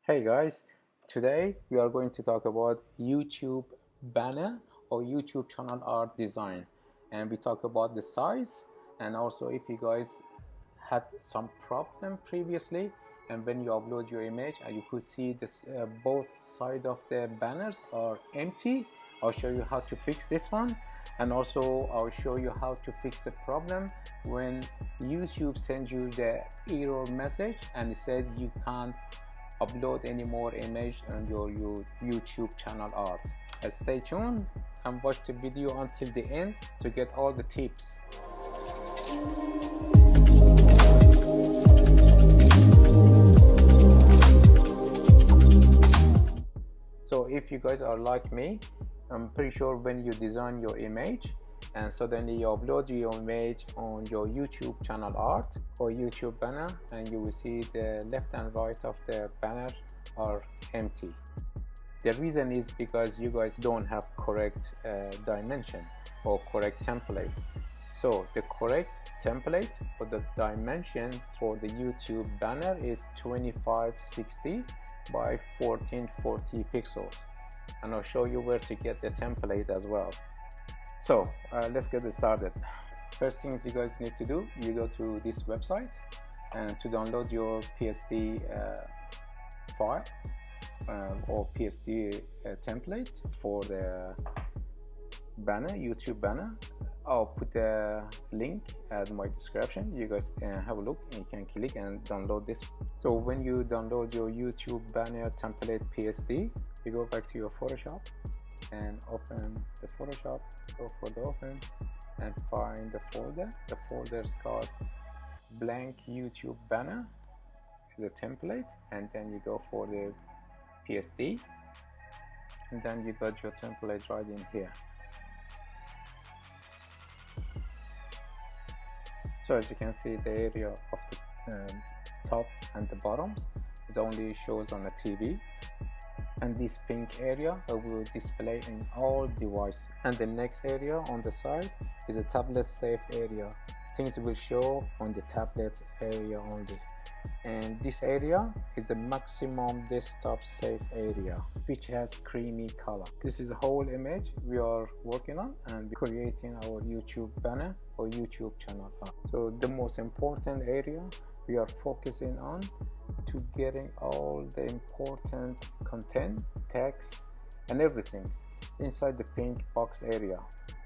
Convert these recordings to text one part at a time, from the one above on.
Hey guys, today we are going to talk about YouTube banner or YouTube channel art design, and we talk about the size, and also if you guys had some problem previously and when you upload your image and you could see this both side of the banners are empty. I'll show you how to fix this one, and also I'll show you how to fix the problem when YouTube sends you the error message and it said you can't upload any more image on your YouTube channel art. Stay tuned and watch the video until the end to get all the tips. So if you guys are like me, I'm pretty sure when you design your image and suddenly you upload your image on your YouTube channel art or YouTube banner, and you will see the left and right of the banner are empty. The reason is because you guys don't have correct dimension or correct template. So the correct template for the dimension for the YouTube banner is 2560 by 1440 pixels, and I'll show you where to get the template as well. So let's get it started. First things you guys need to do, you go to this website and to download your PSD file or PSD template for the banner, YouTube banner. I'll put the link at my description. You guys can have a look and you can click and download this. So when you download your YouTube banner template PSD, you go back to your Photoshop and open the Photoshop, go for the open and find the folder. The folder is called blank YouTube banner, the template, and then you go for the PSD, and then you got your template right in here. So as you can see, the area of the top and the bottoms is only shows on the TV, and this pink area will display in all devices, and the next area on the side is a tablet safe area. Things will show on the tablet area only, and this area is a maximum desktop safe area which has creamy color. This is a whole image we are working on and creating our YouTube banner or YouTube channel art. So the most important area we are focusing on to getting all the important content, text and everything inside the pink box area.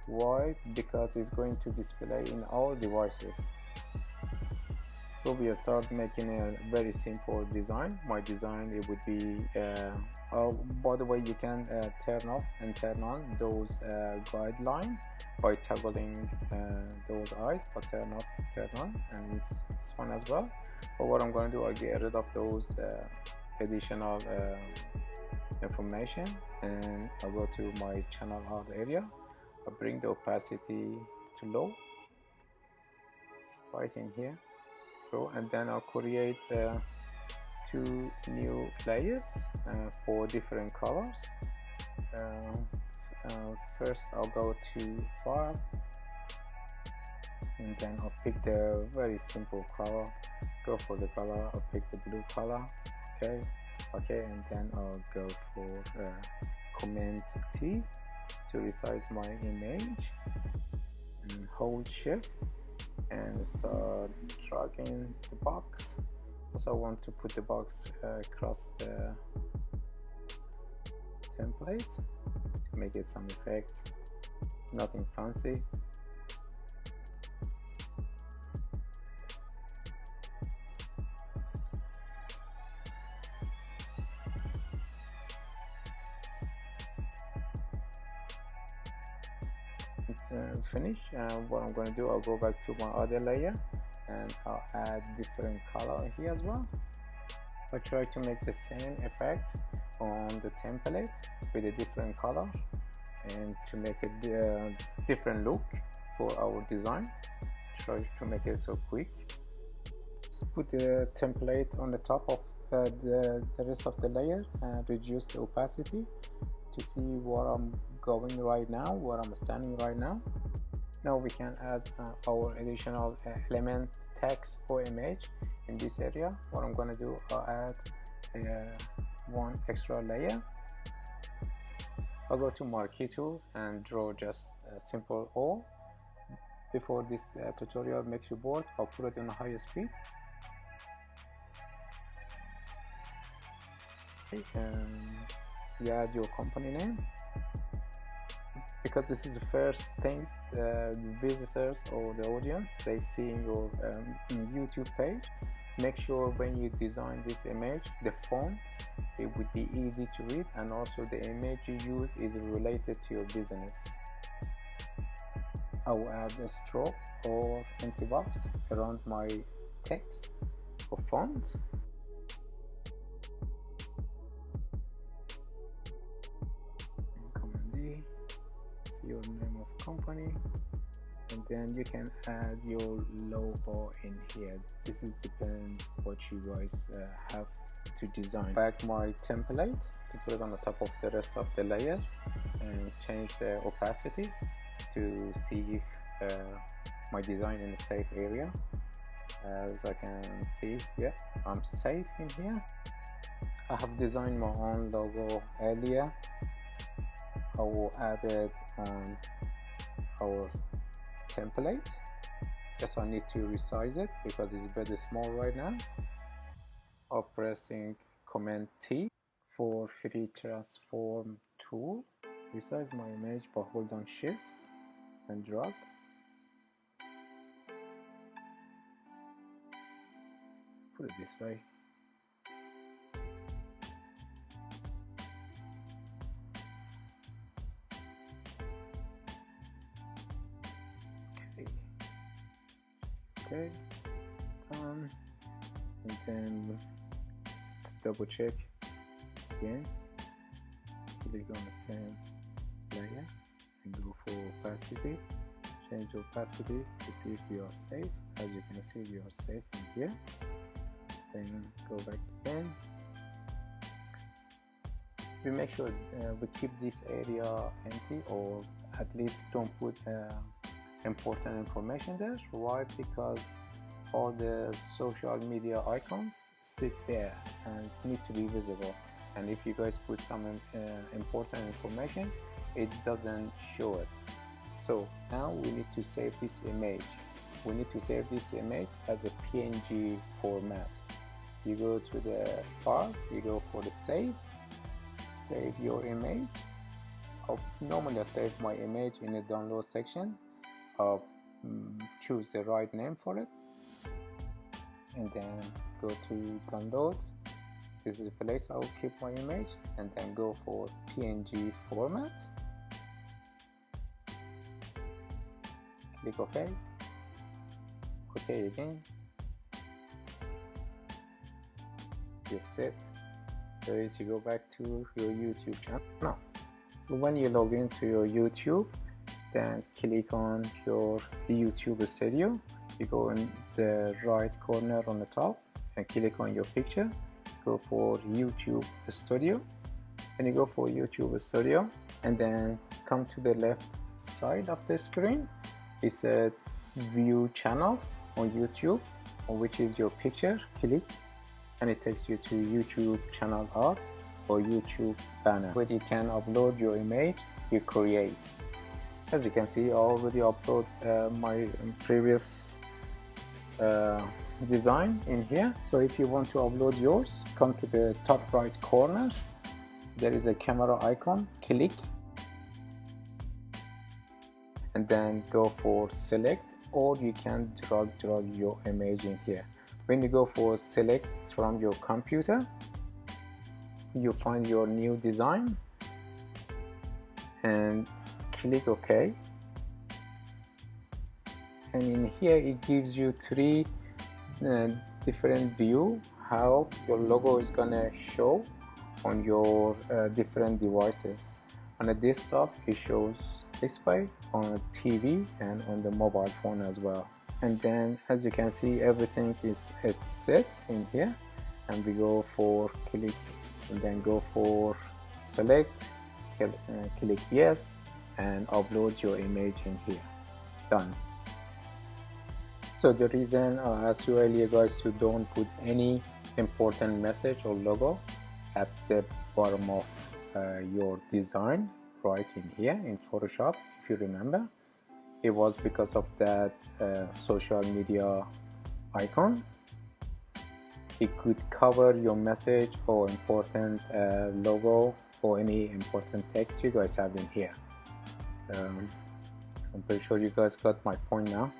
Why? Because it's going to display in all devices. So we start making a very simple design. My design, it would be by the way, you can turn off and turn on those guidelines by toggling those eyes, but turn off, turn on, and it's this one as well. But what I'm going to do, I get rid of those additional information, and I'll go to my channel art area. I bring the opacity to low right in here. So, and then I'll create two new layers for different colors. First I'll go to file, and then I'll pick the very simple color, go for the color, I'll pick the blue color, okay, and then I'll go for Command T to resize my image, and hold Shift and start dragging the box. So I want to put the box across the template to make it some effect, nothing fancy. Finish. What I'm going to do, I'll go back to my other layer and I'll add different color here as well. I'll try to make the same effect on the template with a different color and to make a different look for our design. Try to make it so quick. Let's put the template on the top of the rest of the layer and reduce the opacity to see where I'm going right now, where I'm standing right now. Now we can add our additional element, text or image in this area. What I'm going to do, I'll add one extra layer. I'll go to marquee tool and draw just a simple O. Before this tutorial makes you bored, I'll put it on a higher speed. You add your company name, because this is the first things the visitors or the audience they see in your YouTube page. Make sure when you design this image, the font, it would be easy to read, and also the image you use is related to your business. I will add a stroke or empty box around my text or font. Command D, see your name of company, and then you can add your logo in here. This is depends what you guys have to design. Back my template to put it on the top of the rest of the layer and change the opacity to see if my design in a safe area. As I can see, yeah, I'm safe in here. I have designed my own logo earlier. I will add it on our template. Yes, I need to resize it because it's very small right now. I'm pressing Command T for free transform tool. Resize my image by hold on Shift and drag. Put it this way. Okay, done. And then just double check again. Click on the same layer and go for opacity. Change opacity to see if you are safe. As you can see, we are safe in here. Then go back again. We make sure we keep this area empty, or at least don't put important information there. Why? Because all the social media icons sit there and need to be visible, and if you guys put some important information, it doesn't show it. So now we need to save this image. We need to save this image as a PNG format. You go to the file, you go for the save your image. Normally I save my image in the download section. I'll choose the right name for it, and then go to download. This is the place I will keep my image, and then go for PNG format. Click OK. OK again. You're set. Ready to go back to your YouTube channel now. So when you log into your YouTube, then click on your YouTube studio. You go in the right corner on the top and click on your picture. Go for YouTube studio, and you go for YouTube studio, and then come to the left side of the screen. It said view channel on YouTube, on which is your picture. Click, and it takes you to YouTube channel art or YouTube banner, where you can upload your image you create. As you can see, I already upload my previous design in here. So if you want to upload yours, come to the top right corner. There is a camera icon. Click, and then go for select, or you can drag your image in here. When you go for select from your computer, you find your new design and click OK. And in here it gives you three different view how your logo is gonna show on your different devices. On a desktop it shows this way, on a TV and on the mobile phone as well. And then as you can see, everything is set in here, and we go for click and then go for select, click yes, and upload your image in here. Done. So the reason I asked you earlier guys to don't put any important message or logo at the bottom of your design, right in here in Photoshop. If you remember, it was because of that social media icon. It could cover your message or important logo or any important text you guys have in here. I'm pretty sure you guys got my point now.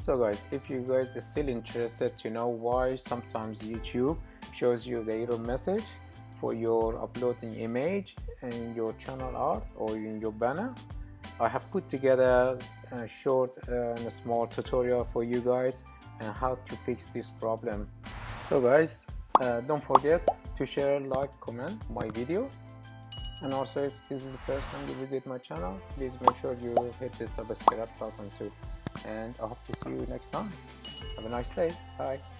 So guys, if you guys are still interested to know why sometimes YouTube shows you the error message for your uploading image in your channel art or in your banner, I have put together a short and a small tutorial for you guys and how to fix this problem. So guys, don't forget to share, like, comment my video, and also if this is the first time you visit my channel, please make sure you hit the subscribe button too, and I hope to see you next time. Have a nice day. Bye.